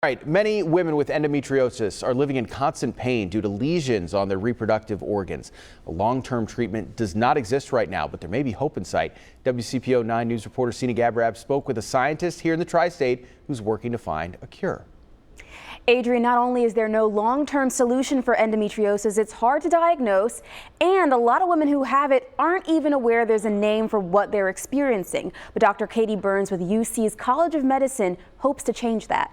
All right, many women with endometriosis are living in constant pain due to lesions on their reproductive organs. A long-term treatment does not exist right now, but there may be hope in sight. WCPO 9 News reporter Sina Gabrab spoke with a scientist here in the tri-state who's working to find a cure. ADRIAN, not only is there no long-term solution for endometriosis, it's hard to diagnose, and a lot of women who have it aren't even aware there's a name for what they're experiencing. But Dr. Katie Burns with UC's College of Medicine hopes to change that.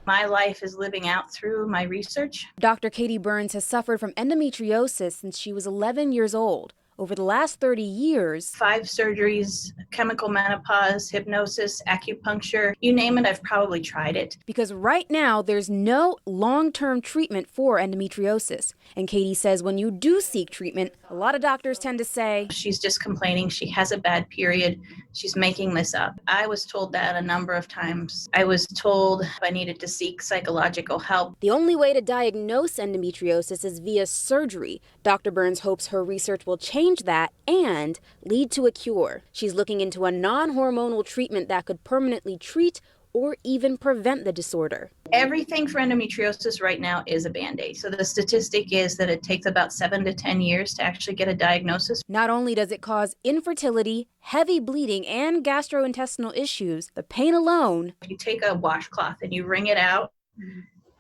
My life is living out through my research. Dr. Katie Burns has suffered from endometriosis since she was 11 years old. Over the last 30 years, 5 surgeries, chemical menopause, hypnosis, acupuncture, you name it, I've probably tried it. Because right now there's no long-term treatment for endometriosis. And Katie says when you do seek treatment, a lot of doctors tend to say, she's just complaining, she has a bad period, she's making this up. I was told that a number of times. I was told I needed to seek psychological help. The only way to diagnose endometriosis is via surgery. Dr. Burns hopes her research will change that and lead to a cure. She's looking into a non-hormonal treatment that could permanently treat or even prevent the disorder. Everything for endometriosis right now is a Band-Aid. So the statistic is that it takes about 7 to 10 years to actually get a diagnosis. Not only does it cause infertility, heavy bleeding, and gastrointestinal issues, the pain alone. You take a washcloth and you wring it out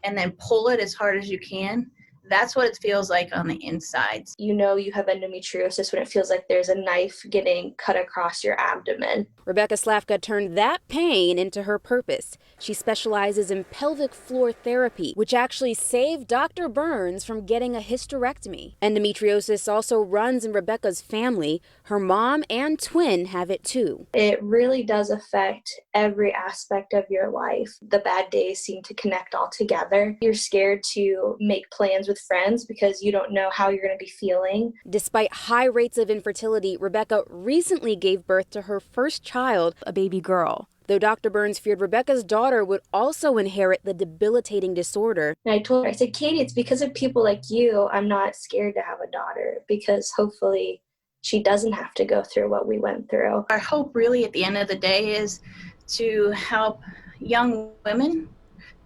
and then pull it as hard as you can. That's what it feels like on the insides. You know you have endometriosis when it feels like there's a knife getting cut across your abdomen. REBEKAH SLAFKA turned that pain into her purpose. She specializes in pelvic floor therapy, which actually saved Dr. Burns from getting a hysterectomy. Endometriosis also runs in REBEKAH's family. Her mom and twin have it too. It really does affect every aspect of your life. The bad days seem to connect all together. You're scared to make plans with friends because you don't know how you're going to be feeling. Despite high rates of infertility, REBEKAH recently gave birth to her first child, a baby girl. Though Dr. Burns feared REBEKAH's daughter would also inherit the debilitating disorder. And I told her, I said, Katie, it's because of people like you, I'm not scared to have a daughter, because hopefully she doesn't have to go through what we went through. Our hope really at the end of the day is to help young women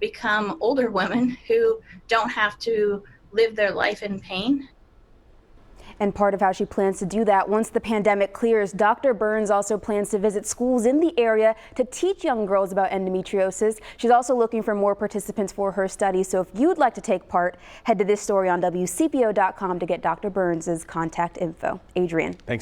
become older women who don't have to live their life in pain. And part of how she plans to do that once the pandemic clears, Dr. Burns also plans to visit schools in the area to teach young girls about endometriosis. She's also looking for more participants for her study. So if you'd like to take part, head to this story on WCPO.com to get Dr. Burns' contact info. ADRIAN. Thanks.